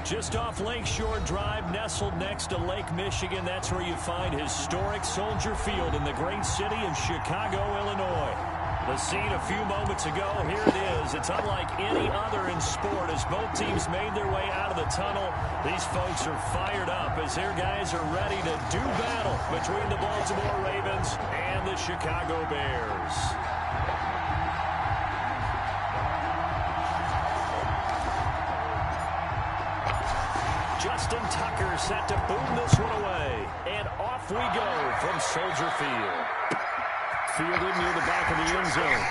Just off Lakeshore Drive, nestled next to Lake Michigan. That's where you find historic Soldier Field in the great city of Chicago, Illinois. The scene a few moments ago, here it is. It's unlike any other in sport as both teams made their way out of the tunnel. These folks are fired up as their guys are ready to do battle between the Baltimore Ravens and the Chicago Bears. Justin Tucker set to boom this one away. And off we go from Soldier Field. Fielded near the back of the end zone.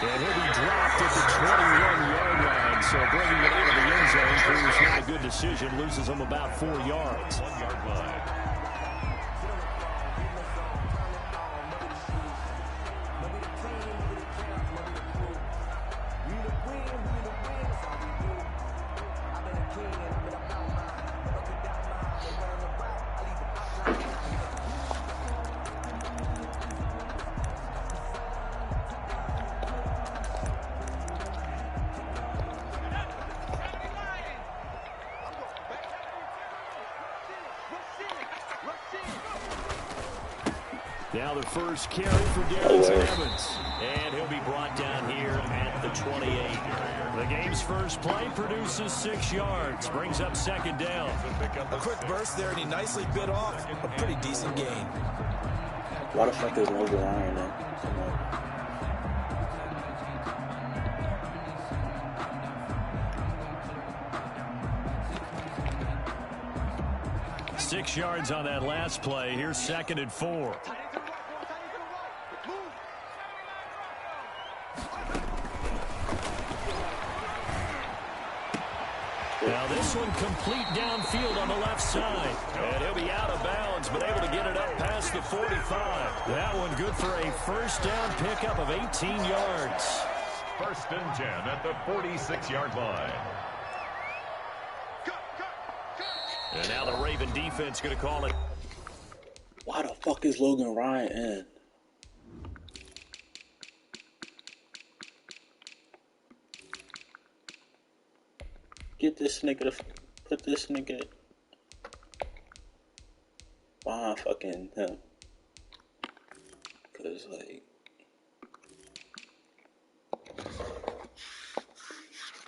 And he'll be dropped at the 21-yard line. So bringing it out of the end zone proves not a good decision. Loses him about 4 yards. 1 yard line. Now the first carry for Darrington Evans. And he'll be brought down here at the 28. The game's first play produces 6 yards. Brings up second down. A quick burst there, and he nicely bit off a pretty decent gain. Why the fuck is Logan Ryan there? 6 yards on that last play. Here's 2nd and 4. Now this one complete downfield on the left side. And he'll be out of bounds, but able to get it up past the 45. That one good for a first down pickup of 18 yards. 1st and 10 at the 46-yard line. And now the Raven defense going to call it. Why the fuck is Logan Ryan in? Get this nigga to put this nigga behind fucking him. Cause like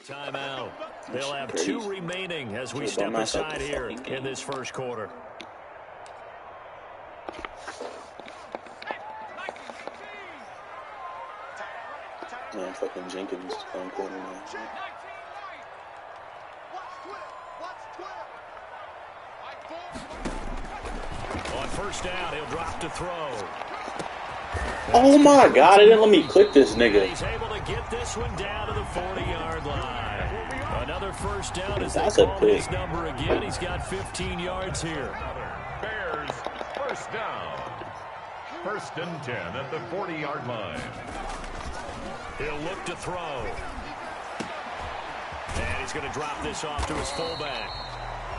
timeout. They'll have 2 remaining as we step aside here in this first quarter. Man, fucking Jenkins on corner now. On first down, he'll drop to throw. Oh my god, it didn't let me click this nigga. He's able to get this one down to the 40-yard line. Another first down as they That's a call pick. his number again. He's got 15 yards here. Bears, first down. 1st and 10 at the 40-yard line. He'll look to throw. And he's going to drop this off to his fullback.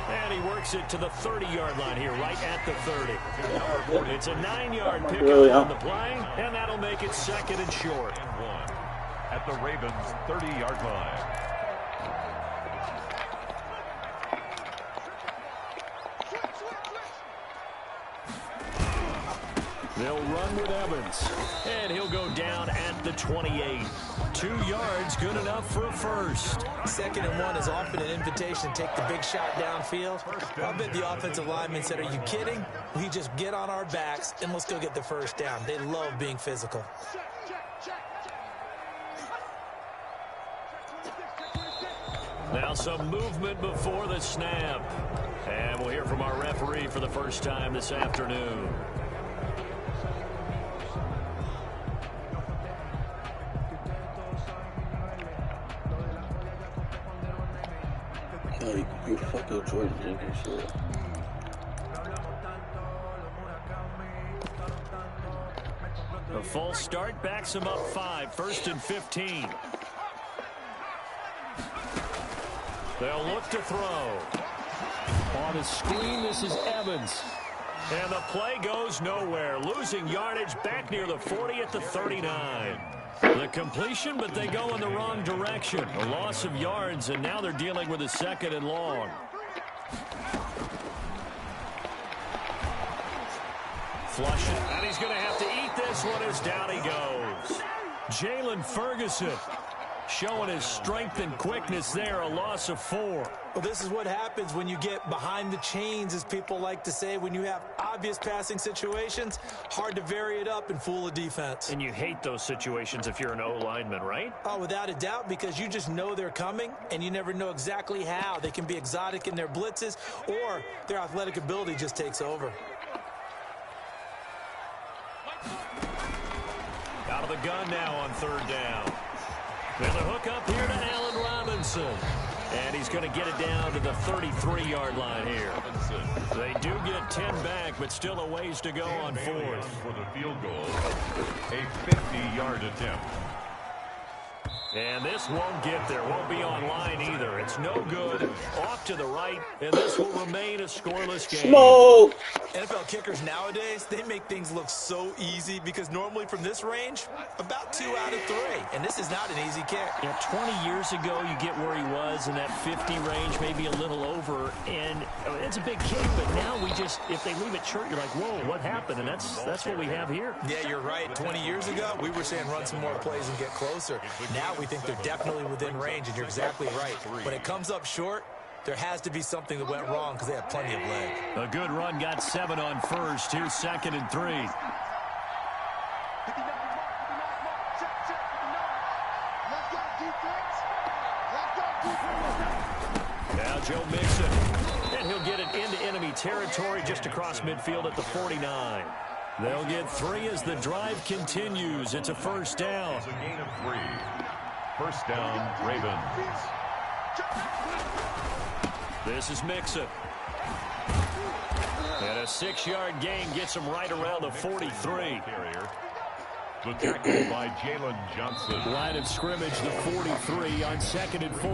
And he works it to the 30-yard line here, right at the 30. It's a 9-yard pickup on the play, and that'll make it 2nd and short. And 1 at the Ravens' 30-yard line. They'll run with Evans, and he'll go down at the 28. 2 yards, good enough for a first. 2nd and 1 is often an invitation to take the big shot downfield. I bet the offensive lineman said, "Are you kidding? We just get on our backs and let's go get the first down." They love being physical. Now some movement before the snap. And we'll hear from our referee for the first time this afternoon. Like, you fucking Jordan Jenkins shit. A false start backs him up 5. 1st and 15. They'll look to throw. On a screen, this is Evans. And the play goes nowhere. Losing yardage back near the 40 at the 39. The completion, but they go in the wrong direction. A loss of yards, and now they're dealing with a 2nd and long. Flush it, and he's going to have to eat this one as down he goes. Jalen Ferguson showing his strength and quickness there, a loss of 4. Well, this is what happens when you get behind the chains, as people like to say. When you have obvious passing situations, hard to vary it up and fool a defense. And you hate those situations if you're an O-lineman, right? Oh, without a doubt, because you just know they're coming, and you never know exactly how. They can be exotic in their blitzes, or their athletic ability just takes over. Out of the gun now on 3rd down. And the hook up here to Allen Robinson. And he's going to get it down to the 33-yard line here. They do get 10 back, but still a ways to go on 4th. For the field goal, a 50-yard attempt. And this won't get there. Won't be on line either. It's no good. Off to the right, and this will remain a scoreless game. Smoke! NFL kickers nowadays, they make things look so easy because normally from this range, about 2 out of 3. And this is not an easy kick. Yeah, 20 years ago, you get where he was in that 50 range, maybe a little over. And it's a big kick, but now we just, if they leave it short, you're like, whoa, what happened? And that's what we have here. Yeah, you're right. 20 years ago, we were saying run some more plays and get closer. Now we think they're definitely within range, and you're exactly right. When it comes up short, there has to be something that went wrong because they have plenty of leg. A good run got 7 on 1st. Here's 2nd and 3. Now Joe Mixon. And he'll get it into enemy territory just across midfield at the 49. They'll get 3 as the drive continues. It's a 1st down. It's a gain of 3. 1st down, Ravens. This is Mixon. And a 6-yard gain gets him right around the 43. The tackle by Jalen Johnson. Line of scrimmage, the 43 on 2nd and 4.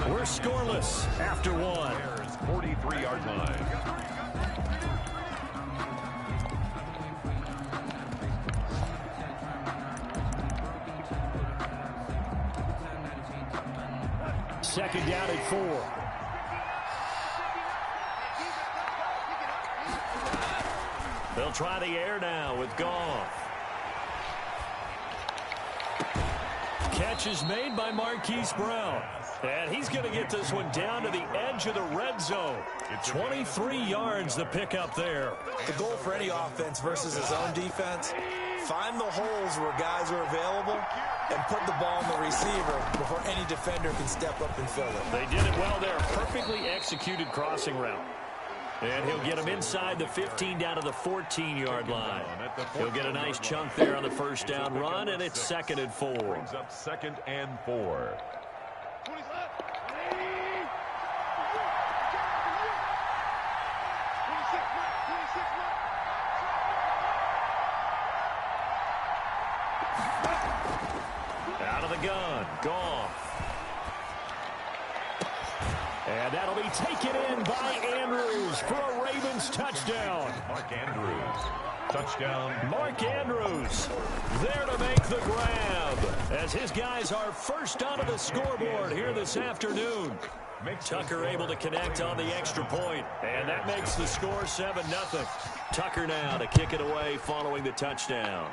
We're scoreless after 1. 43-yard line. Second down at 4. They'll try the air now with Goff. Catch is made by Marquise Brown. And he's going to get this one down to the edge of the red zone. 23 yards the pickup there. The goal for any offense versus his own defense, find the holes where guys are available and put the ball in the receiver before any defender can step up and fill it. They did it well there. Perfectly executed crossing route. And he'll get him inside the 15 down to the 14-yard line. He'll get a nice chunk there on the 1st down run, and it's 2nd and 4. Brings up 2nd and 4. Out of the gun, Goff. And that'll be taken in by Andrews for a Ravens touchdown. Mark Andrews. Touchdown. Mark Andrews there to make the grab as his guys are first onto the scoreboard here this afternoon. Tucker able to connect on the extra point, and that makes the score 7-0. Tucker now to kick it away following the touchdown.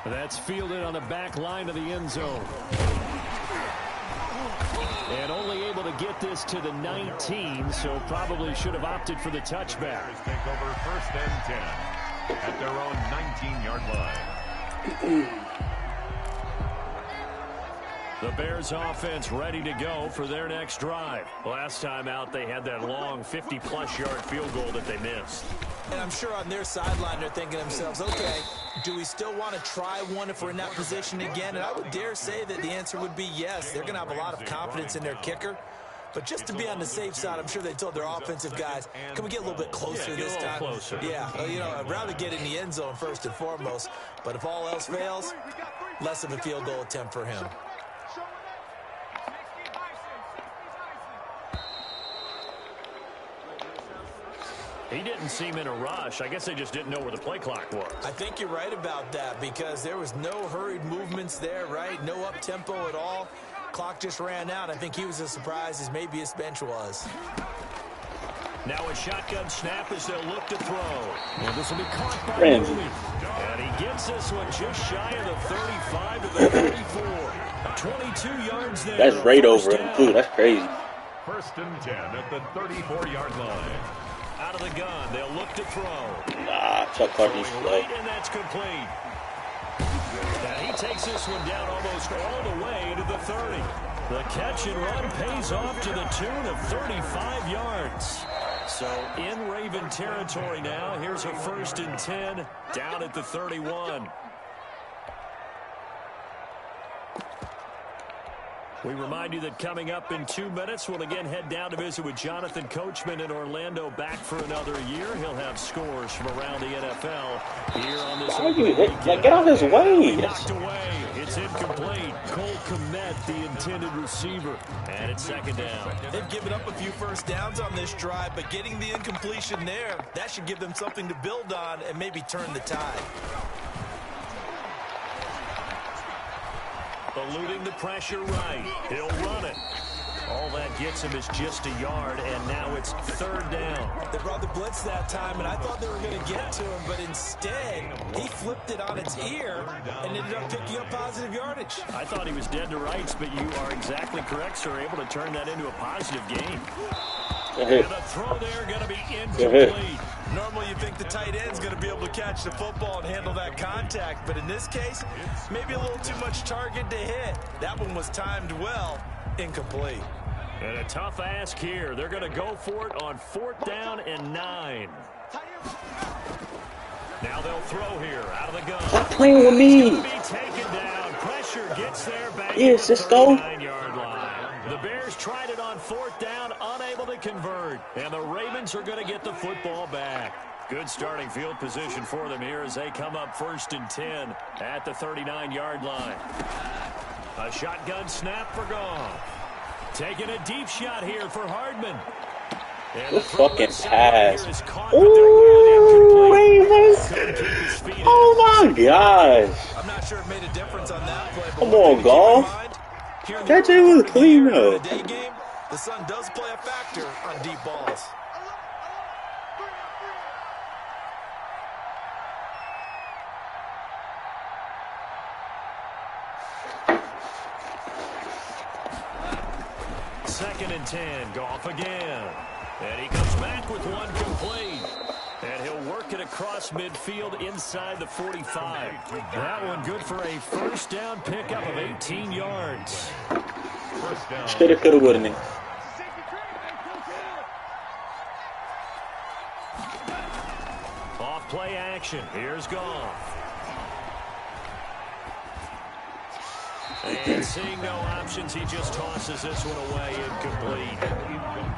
That's fielded on the back line of the end zone. And only able to get this to the 19, so probably should have opted for the touchback. Take over 1st and 10 at their own 19-yard line. The Bears offense ready to go for their next drive. Last time out, they had that long 50-plus yard field goal that they missed. And I'm sure on their sideline they're thinking to themselves, okay, do we still want to try one if we're in that position again? And I would dare say that the answer would be yes. They're going to have a lot of confidence in their kicker. But just to be on the safe side, I'm sure they told their offensive guys, can we get a little bit closer this time? Closer. Yeah, well, you know, I'd rather get in the end zone first and foremost. But if all else fails, less of a field goal attempt for him. He didn't seem in a rush. I guess they just didn't know where the play clock was. I think you're right about that because there was no hurried movements there, right? No up-tempo at all. Clock just ran out. I think he was as surprised as maybe his bench was. Now a shotgun snap as they'll look to throw. Well, this will be caught by Ramsey. Mooney. And he gets this one just shy of the 35 to the 34. 22 yards there. That's right First over him, down. too. That's crazy. First and 10 at the 34-yard line. Out of the gun, they'll look to throw. Nah, Chuck Clark Throwing play. right, and that's complete. And he takes this one down almost all the way to the 30. The catch and run pays off to the tune of 35 yards. So in Raven territory now. Here's a first and 10 down at the 31. We remind you that coming up in 2 minutes, we'll again head down to visit with Jonathan Coachman in Orlando, back for another year. He'll have scores from around the NFL here on this. Why are you hit? Like, get out of his way. Knocked away. It's incomplete. Cole Kmet, the intended receiver. And it's second down. They've given up a few first downs on this drive, but getting the incompletion there, that should give them something to build on and maybe turn the tide. Eluding the pressure right. He'll run it. All that gets him is just a yard, and now it's third down. They brought the blitz that time, and I thought they were going to get to him, but instead, he flipped it on its ear and ended up picking up positive yardage. I thought he was dead to rights, but you are exactly correct, sir. Able to turn that into a positive gain. And the throw there going to be incomplete. Normally you think the tight end's going to be able to catch the football and handle that contact, but in this case, maybe a little too much target to hit. That one was timed well, incomplete. And a tough ask here. They're going to go for it on 4th down and 9. Now they'll throw here out of the gun. Stop playing with me. Be taken down. Pressure gets there back Yeah, at the Cisco. 39-yard line. The Bears tried it on 4th down, unable to convert. And the Ravens are going to get the football back. Good starting field position for them here as they come up 1st and 10 at the 39-yard line. A shotgun snap for Goff. Taking a deep shot here for Hardman. And Good fucking pass. Ooh, Ravens. Oh, my gosh. I'm not sure it made a difference on that play. Come on, Goff. That shit was clean, though. In the day game, the sun does play a factor on deep balls. Second and 10. Goff again. And he comes back with one complete. And he'll work it across midfield inside the 45. That one good for a first down pickup of 18 yards. First down. Shoulda, coulda, woulda, nigga. Off play action. Here's Goff. And seeing no options, he just tosses this one away, incomplete.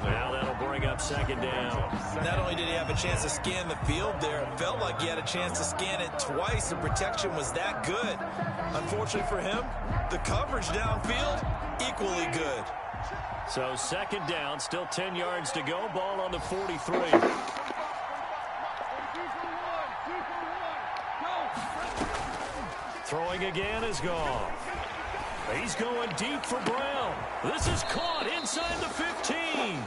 Now that'll bring up second down. Not only did he have a chance to scan the field there, it felt like he had a chance to scan it twice. The protection was that good. Unfortunately for him, the coverage downfield, equally good. So second down, still 10 yards to go. Ball on the 43. Throwing again is Goff. He's going deep for Brown. This is caught inside the 15.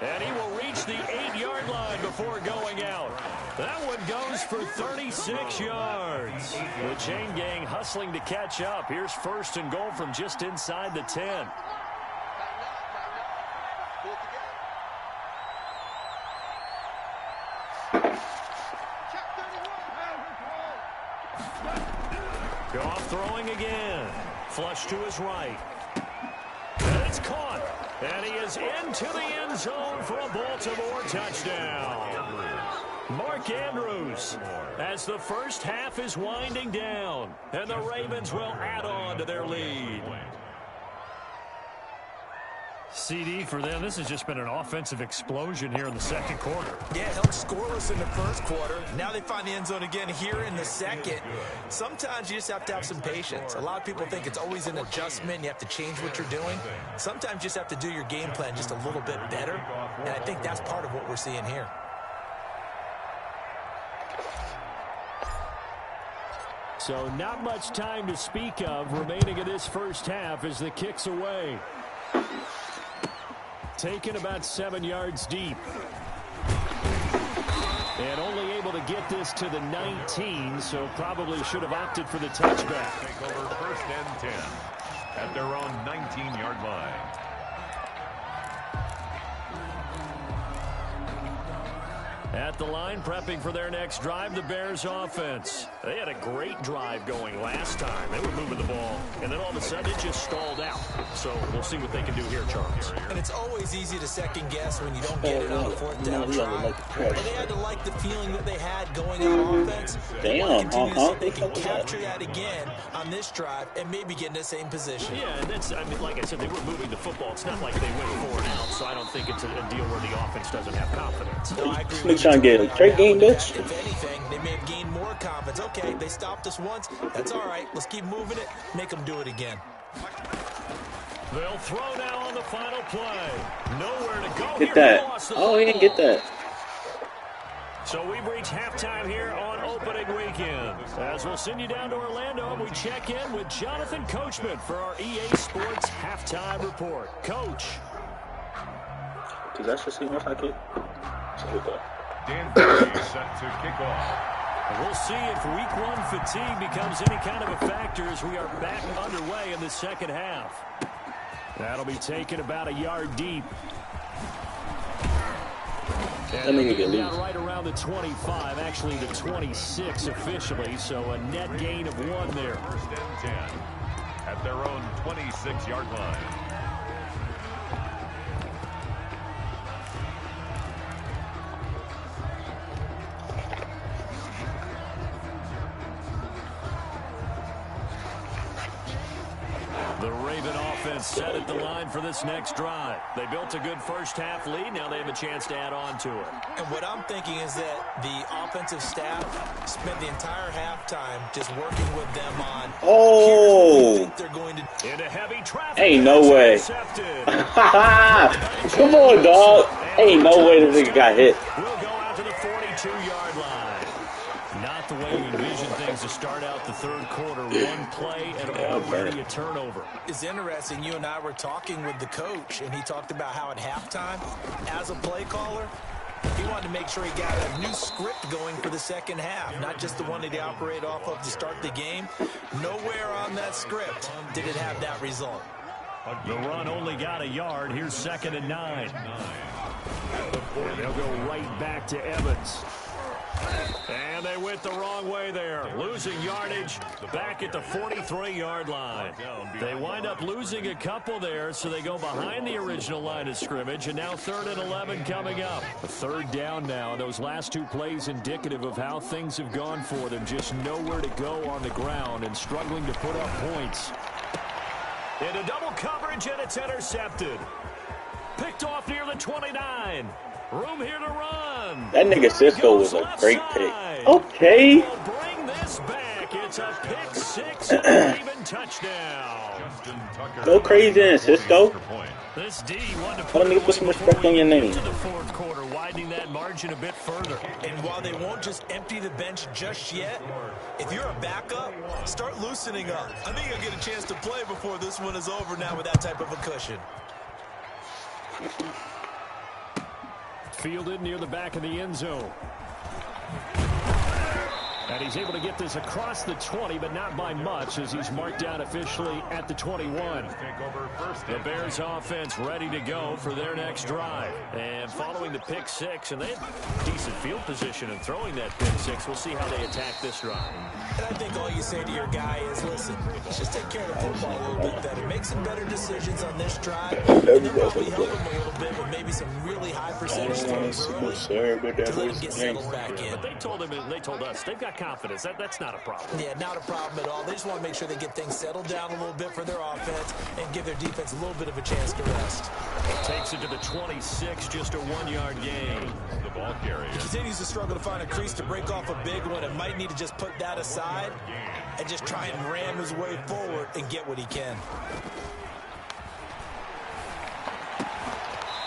And he will reach the 8-yard line before going out. That one goes for 36 yards. The chain gang hustling to catch up. Here's first and goal from just inside the 10. Goff throwing again. Flush to his right. And it's caught. And he is into the end zone for a Baltimore touchdown. Mark Andrews, as the first half is winding down. And the Ravens will add on to their lead. CD for them. This has just been an offensive explosion here in the second quarter. Yeah, held scoreless in the first quarter. Now they find the end zone again here in the second. Sometimes you just have to have some patience. A lot of people think it's always an adjustment. You have to change what you're doing. Sometimes you just have to do your game plan just a little bit better. And I think that's part of what we're seeing here. So not much time to speak of remaining in this first half as the kick's away. Taken about 7 yards deep. And only able to get this to the 19, so probably should have opted for the touchback. Take over 1st and 10 at their own 19-yard line. At the line, prepping for their next drive, the Bears offense. They had a great drive going last time. They were moving the ball, and then all of a sudden it just stalled out. So we'll see what they can do here, Charles. And it's always easy to second guess when you don't get it on a 4th down try. But they had to like the feeling that they had going on offense. Damn, They can capture that again on this drive and maybe get in the same position. Yeah, and that's, I mean, like I said, they were moving the football. It's not like they went 4 and out, so I don't think it's a deal where the offense doesn't have confidence. No, I agree with you. Trying to get a straight game, bitch. If anything, they may have gained more confidence. Okay, they stopped us once. That's all right. Let's keep moving it. Make them do it again. They'll throw now on the final play. Nowhere to go. Get that. Oh, he didn't get that. So we've reached halftime here on opening weekend. As we'll send you down to Orlando, and we check in with Jonathan Coachman for our EA Sports Halftime Report. Coach. Does that just seem like it? Dan Bailey set to kick off. And we'll see if week 1 fatigue becomes any kind of a factor as we are back underway in the second half. That'll be taken about a yard deep. And they'll get down right around the 25, actually the 26 officially, so a net gain of 1 there. 1st and 10 at their own 26-yard line. The Raven offense set at the line for this next drive. They built a good first half lead. Now they have a chance to add on to it. And what I'm thinking is that the offensive staff spent the entire halftime just working with them on. Oh! Think they're going to into heavy traffic. Ain't no way. Come on, dog. Ain't no way this nigga got hit. We'll go out to the 42-yard line. Not the way you envision things to start out the third quarter. 1 play and already a turnover. It's interesting. You and I were talking with the coach, and he talked about how at halftime, as a play caller, he wanted to make sure he got a new script going for the second half, not just the one that he operated off of to start the game. Nowhere on that script did it have that result. The run only got a yard. Here's 2nd and 9. And they'll go right back to Evans. And they went the wrong way there. Losing yardage back at the 43-yard line. They wind up losing a couple there, so they go behind the original line of scrimmage. And now 3rd and 11 coming up. A 3rd down now. Those last 2 plays indicative of how things have gone for them. Just nowhere to go on the ground and struggling to put up points. Into double coverage, and it's intercepted. Picked off near the 29. Room here to run. That nigga Cisco was a great pick. Okay. We'll bring this back. It's a pick 6 and even touchdown. Go crazy in Cisco. This D wanted to Let me put some respect on your name. to the 4th quarter, widening that margin a bit further. And while they won't just empty the bench just yet, if you're a backup, start loosening up. I think you'll get a chance to play before this one is over now with that type of a cushion. Fielded near the back of the end zone. And he's able to get this across the 20, but not by much, as he's marked down officially at the 21. The Bears offense ready to go for their next drive. And following the pick 6, and they have decent field position in throwing that pick 6. We'll see how they attack this drive. And I think all you say to your guy is, listen, let's just take care of the football a little bit better. Make some better decisions on this drive. And then probably help him a little bit with maybe some really high percentage throws early to let him get settled back in. But they told us they've got confidence. That's not a problem. Yeah, not a problem at all. They just want to make sure they get things settled down a little bit for their offense and give their defense a little bit of a chance to rest. Takes it to the 26, just a 1-yard gain. The ball carrier. He continues to struggle to find a crease to break off a big one and might need to just put that aside and just try and ram his way forward and get what he can.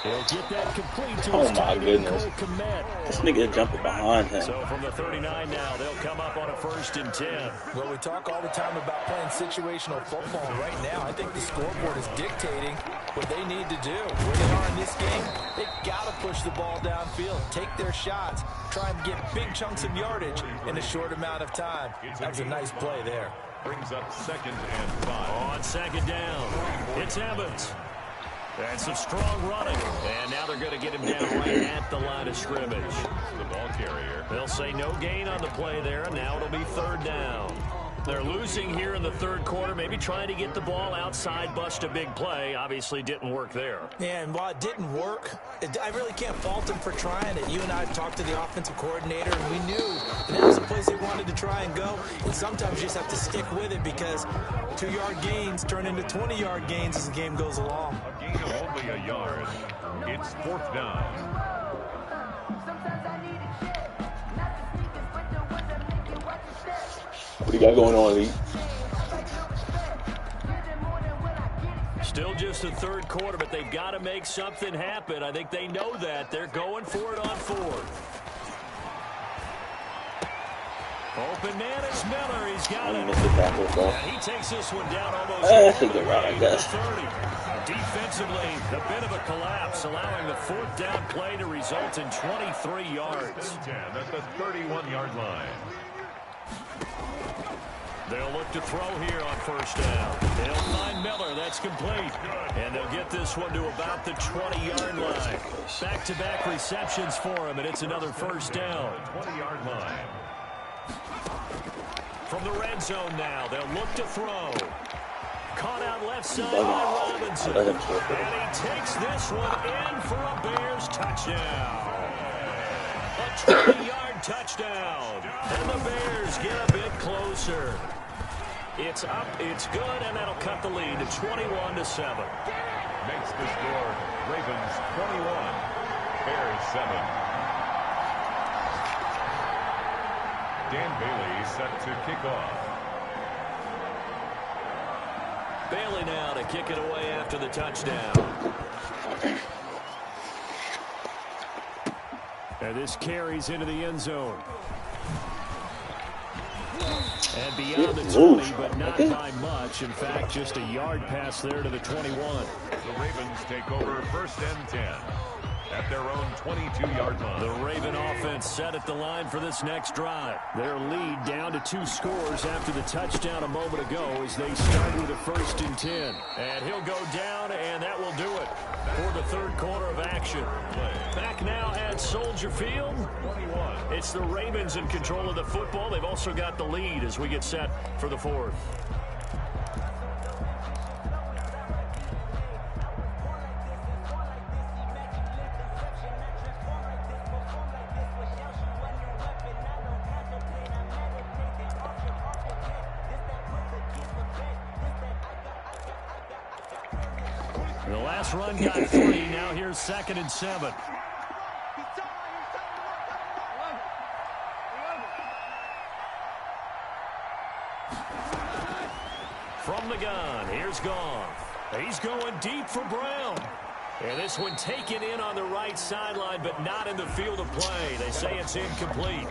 He'll get that complete to Oh his my tight end, goodness. Cole Kmet. This nigga jumping behind him. So from the 39 now, they'll come up on a 1st and 10. Well, we talk all the time about playing situational football. Right now, I think the scoreboard is dictating what they need to do. Where they are in this game, they've got to push the ball downfield, take their shots, try and get big chunks of yardage in a short amount of time. That was a nice play there. Brings up 2nd and 5. On 2nd down, it's Evans. And some strong running. And now they're going to get him down right at the line of scrimmage. The ball carrier. They'll say no gain on the play there, and now it'll be 3rd down. They're losing here in the 3rd quarter, maybe trying to get the ball outside, bust a big play. Obviously didn't work there. Yeah, and while it didn't work, I really can't fault them for trying it. You and I talked to the offensive coordinator, and we knew that was the place they wanted to try and go. And sometimes you just have to stick with it because 2-yard gains turn into 20-yard gains as the game goes along. A gain of only a yard. It's 4th down. What do you got going on, Lee? Still just the 3rd quarter, but they've got to make something happen. I think they know that. They're going for it on 4th. Open man is Miller. He's got it. And he takes this one down almost That's a good route, I guess. 30. Defensively, a bit of a collapse, allowing the 4th down play to result in 23 yards. 10 at the 31-yard line. They'll look to throw here on 1st down. They'll find Miller. That's complete. And they'll get this one to about the 20-yard line. Back-to-back receptions for him, and it's another 1st down. 20-yard line. From the red zone now, they'll look to throw. Caught out left side by Robinson. And he takes this one in for a Bears touchdown. A 20-yard touchdown. And the Bears get a bit closer. It's up, it's good, and that'll cut the lead to 21-7. Makes the score Ravens 21, Bears 7. Dan Bailey set to kick off. Bailey now to kick it away after the touchdown. And this carries into the end zone. And beyond the 20, but not by much. In fact, just a yard pass there to the 21. The Ravens take over 1st and 10 at their own 22-yard line. The Raven offense set at the line for this next drive. Their lead down to 2 scores after the touchdown a moment ago as they start with a 1st and 10. And he'll go down, and that will do it for the 3rd quarter of action. Back now at Soldier Field. 21. It's the Ravens in control of the football. They've also got the lead as we get set for the 4th. The last run got 3. Now here's 2nd and 7. From the gun, here's Goff. He's going deep for Brown. And this one taken in on the right sideline, but not in the field of play. They say it's incomplete.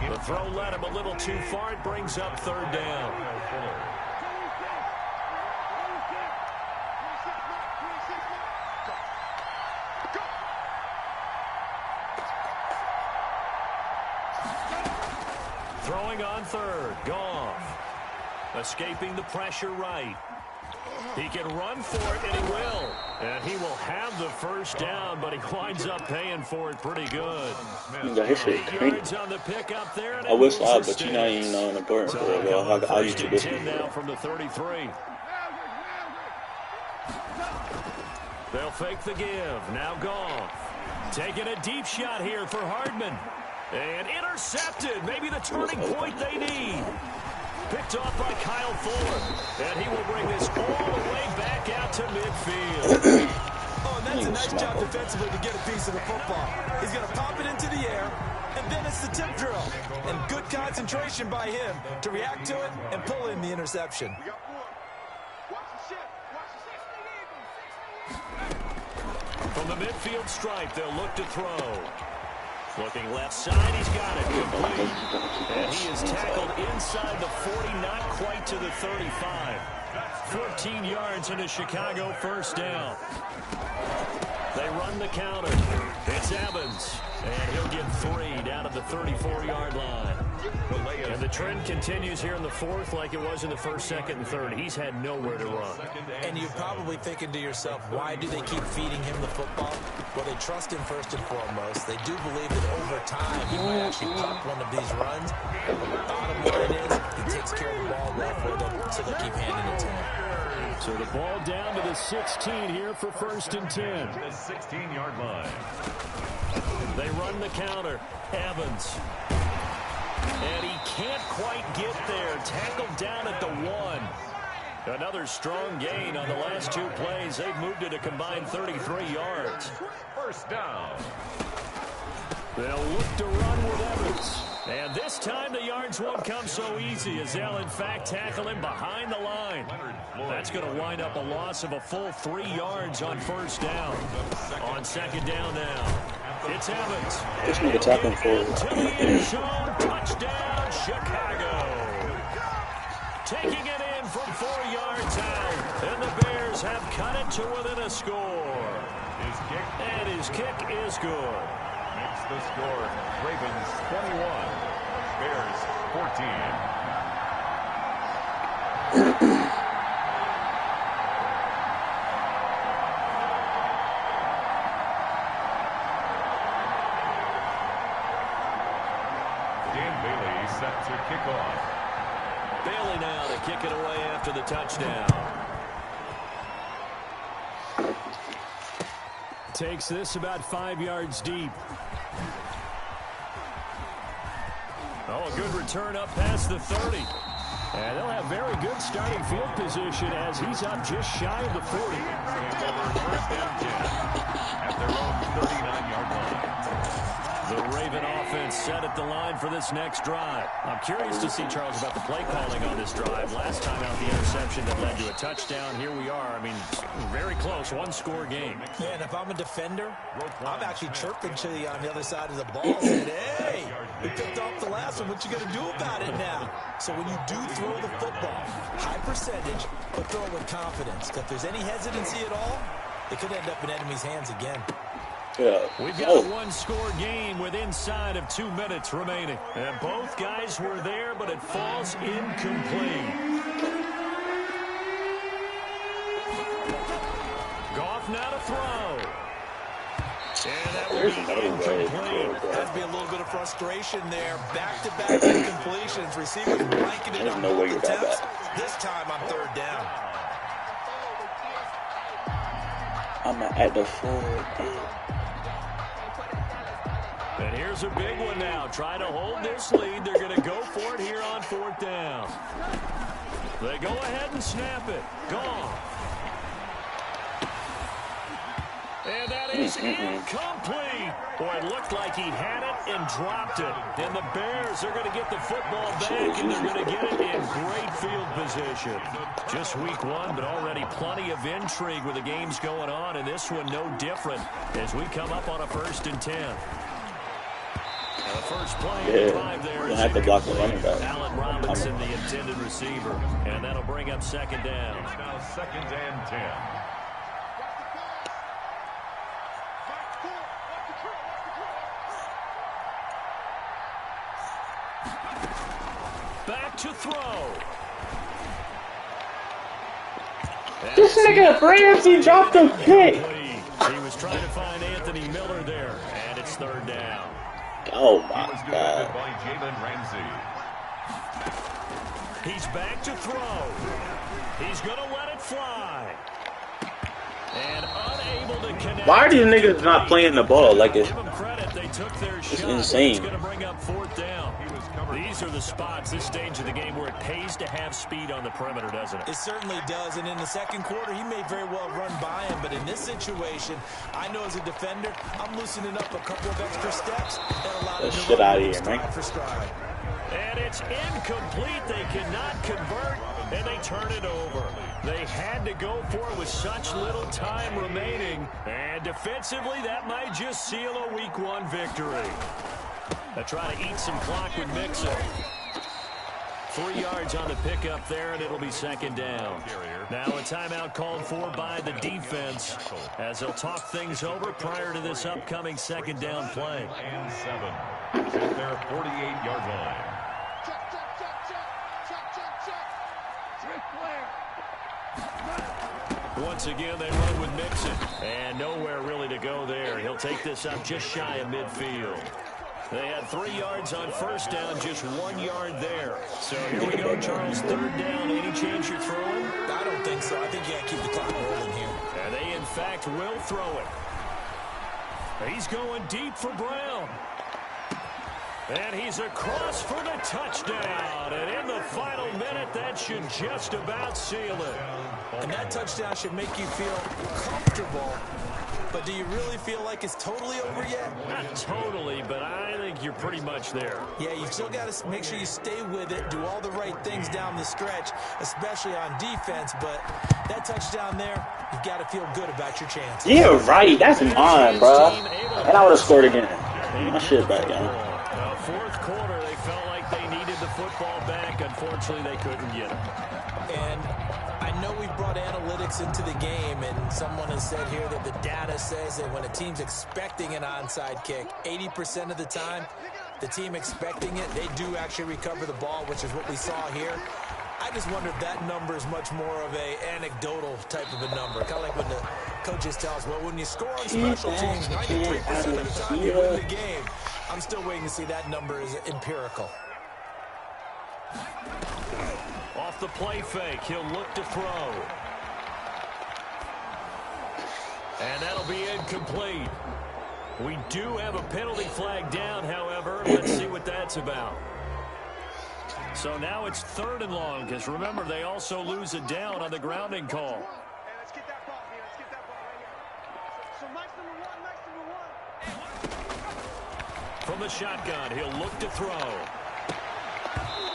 The throw led him a little too far. It brings up 3rd down. Throwing on 3rd, Goff. Escaping the pressure right. He can run for it, and he will. And he will have the 1st down, but he winds up paying for it pretty good. Yards on the pickup there. And I wish I, but you're not even on the board for it. I'll use it. 10 now from the 33. They'll fake the give. Now Goff. Taking a deep shot here for Hardman. And intercepted. Maybe the turning point they need. Picked off by Kyle Fuller. And he will bring this all the way back out to midfield. Oh, and that's a nice job defensively to get a piece of the football. He's going to pop it into the air, and then it's the tip drill. And good concentration by him to react to it and pull in the interception. From the midfield stripe, they'll look to throw. Looking left side, he's got it. Complete. And he is tackled inside the 40, not quite to the 35. 14 yards into Chicago, first down. They run the counter. It's Evans. And he'll get 3 down at the 34-yard line. And the trend continues here in the fourth like it was in the first, second, and third. He's had nowhere to run. And you're probably thinking to yourself, why do they keep feeding him the football? Well, they trust him first and foremost. They do believe that over time he might actually pop one of these runs. Bottom line is he takes care of the ball well for them, so they'll keep handing it to him. So the ball down to the 16 here for first and 10. The 16-yard line. They run the counter. Evans. And he can't quite get there. Tackled down at the 1. Another strong gain on the last 2 plays. They've moved it a combined 33 yards. First down. They'll look to run with Evans. And this time the yards won't come so easy as they'll, in fact, tackle him behind the line. That's going to wind up a loss of a full 3 yards on first down. On second down now. It's Evans. Just need to tackle him forward. Touchdown, Chicago. Taking it in from 4 yards out. And the Bears have cut it to within a score. And his kick is good. Makes the score. Ravens 21. Bears 14. Set to kick off. Bailey now to kick it away after the touchdown. Takes this about 5 yards deep. Oh, a good return up past the 30. And they'll have very good starting field position as he's up just shy of the 40. First and 10 at their own 39-yard line. The Raven offense set at the line for this next drive. I'm curious to see, Charles, about the play calling on this drive. Last time out, the interception that led to a touchdown. Here we are. I mean, very close, one-score game. Yeah, and if I'm a defender, I'm actually chirping to you on the other side of the ball saying, hey, we picked off the last one. What you going to do about it now? So when you do throw the football, high percentage, but throw it with confidence. Because if there's any hesitancy at all, it could end up in enemy's hands again. Yeah. We've got a one-score game with inside of 2 minutes remaining. And both guys were there, but it falls incomplete. Goff now to throw. And that will be incomplete. That'd be a little bit of frustration there. Back-to-back incompletions. Receivers blanketed on both attempts. This time on third down. I'm at the 4. And here's a big one now. Trying to hold this lead. They're going to go for it here on fourth down. They go ahead and snap it. Gone. And that is incomplete. Boy, it looked like he had it and dropped it. And the Bears are going to get the football back, and they're going to get it in great field position. Just week 1, but already plenty of intrigue with the games going on, and this one no different as we come up on a 1st and 10. The first play of the drive there is have to block the running back. Allen Robinson, the intended receiver. And that'll bring up second down. It's now 2nd and 10. Back to throw. This nigga Ramsey dropped a pick. He was trying to find Anthony Miller there, and it's third down. Oh my He was directed God. by Jalen Ramsey. He's back to throw. He's going to let it fly. And unable to connect. Why are these niggas not playing the ball like it's Give them credit. They took their shot. insane. It's going to bring up fourth down. These are the spots, this stage of the game, where it pays to have speed on the perimeter, doesn't it? It certainly does, and in the second quarter, he may very well run by him, but in this situation, I know as a defender, I'm loosening up a couple of extra steps that allow him to shit out of run here, man. stride for stride. And it's incomplete. They cannot convert, and they turn it over. They had to go for it with such little time remaining. And defensively, that might just seal a Week 1 victory. They try to eat some clock with Mixon. 3 yards on the pickup there, and it'll be second down. Now a timeout called for by the defense as they'll talk things over prior to this upcoming second down play. And 7 at their 48-yard line. Once again, they run with Mixon. And nowhere really to go there. He'll take this up just shy of midfield. They had 3 yards on first down, just 1 yard there. So here we go, Charles. Third down. Any chance you're throwing? I don't think so. I think you got to keep the clock rolling here. And they, in fact, will throw it. He's going deep for Brown. And he's across for the touchdown. And in the final minute, that should just about seal it. And that touchdown should make you feel comfortable. But do you really feel like it's totally over yet? Not totally, but I think you're pretty much there. Yeah, you've still got to make sure you stay with it, do all the right things down the stretch, especially on defense. But that touchdown there, you've got to feel good about your chances. Yeah, right. That's mine, bro. And I would have scored again. My shit back down. Fourth quarter, they felt like they needed the football back. Unfortunately, they couldn't get it. And I know we've brought analytics into the game, and someone has said here that the data says that when a team's expecting an onside kick, 80% of the time, the team expecting it, they do actually recover the ball, which is what we saw here. I just wonder if that number is much more of a anecdotal type of a number. Kind of like when the coaches tell us, well, when you score on special teams, 93% of the time you win the game. I'm still waiting to see that number is empirical. Off the play fake, he'll look to throw. And that'll be incomplete. We do have a penalty flag down, however. Let's see what that's about. So now it's 3rd and long, because remember, they also lose it down on the grounding call. Hey, let's get that ball here. Let's get that ball right here. So Mike's number 1, From the shotgun, he'll look to throw.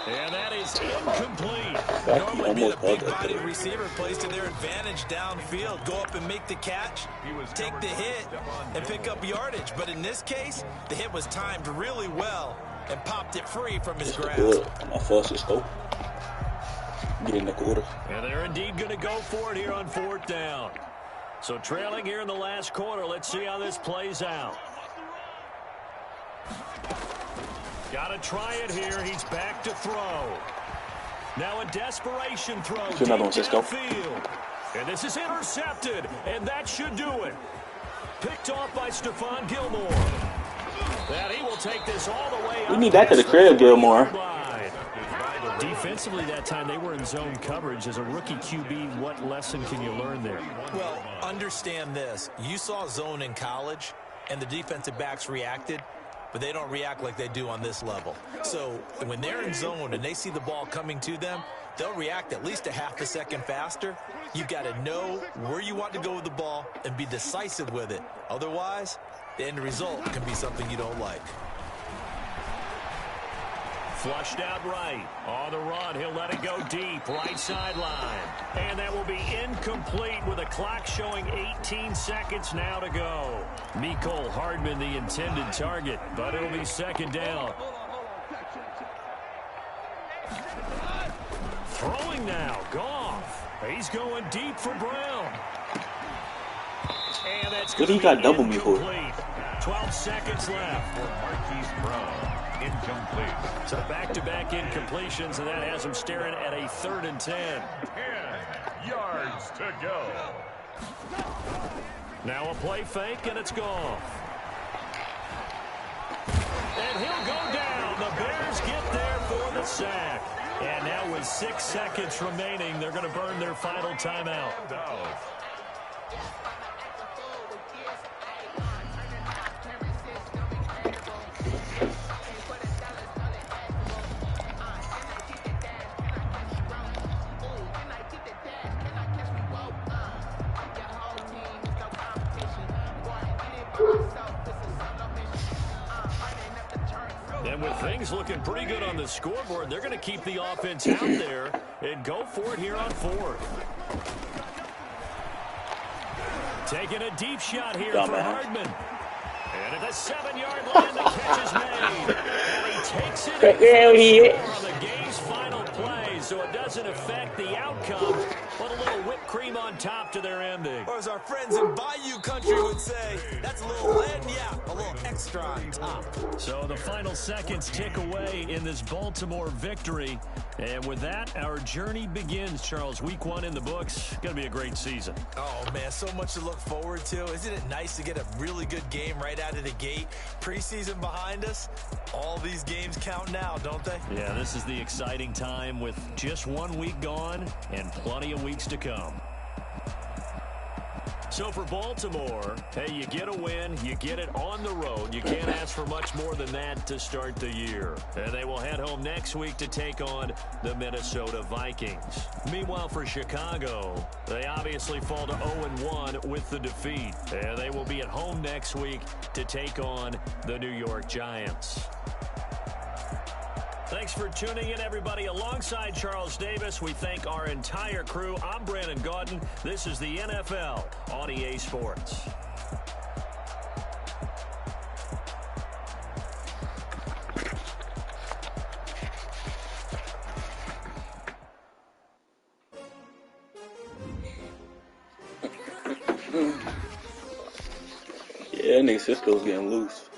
And that is incomplete. Normally be the big-bodied receiver plays to their advantage downfield. Go up and make the catch, take the hit, and pick up yardage. But in this case, the hit was timed really well and popped it free from his grasp. My first is go. Get in the quarter. And they're indeed going to go for it here on 4th down. So trailing here in the last quarter. Let's see how this plays out. Got to try it here. He's back to throw. Now a desperation throw deep downfield. And this is intercepted. And that should do it. Picked off by Stephon Gilmore. That he will take this all the way. We need that to the crib, Gilmore. Defensively that time, they were in zone coverage. As a rookie QB, what lesson can you learn there? Well, understand this. You saw zone in college, and the defensive backs reacted, but they don't react like they do on this level. So when they're in zone and they see the ball coming to them, they'll react at least a half a second faster. You've got to know where you want to go with the ball and be decisive with it. Otherwise, the end result can be something you don't like. Flushed out right. On the run, he'll let it go deep. Right sideline. And that will be incomplete with a clock showing 18 seconds now to go. Mecole Hardman, the intended target, but it'll be 2nd down. Throwing now, Goff. He's going deep for Brown. And that's going to be incomplete. 12 seconds left. For Marquise Brown. Incomplete. So back-to-back incompletions, and that has him staring at a 3rd and 10. 10 yards to go. Now a play fake, and it's Goff. And he'll go down. The Bears get there for the sack. And now with 6 seconds remaining, they're going to burn their final timeout. And with things looking pretty good on the scoreboard, they're going to keep the offense out there and go for it here on 4th. Taking a deep shot here Dumbass. for Hardman. And at the 7-yard line, the catch is made. And he takes it in for the score on the game's final play, so it doesn't affect the outcome, but a little whipped cream on top to their ending. Or as our friends in Bayou Country would say, that's a little a little extra on top. So the final seconds tick away in this Baltimore victory. And with that, our journey begins, Charles. Week 1 in the books. Going to be a great season. Oh, man, so much to look forward to. Isn't it nice to get a really good game right out of the gate? Preseason behind us, all these games count now, don't they? Yeah, this is the exciting time with just 1 week gone and plenty of weeks to come. So for Baltimore, hey, you get a win, you get it on the road. You can't ask for much more than that to start the year. And they will head home next week to take on the Minnesota Vikings. Meanwhile, for Chicago, they obviously fall to 0-1 with the defeat. And they will be at home next week to take on the New York Giants. Thanks for tuning in, everybody. Alongside Charles Davis, we thank our entire crew. I'm Brandon Gaudin. This is the NFL on EA Sports. Yeah, nigga Cisco's getting loose.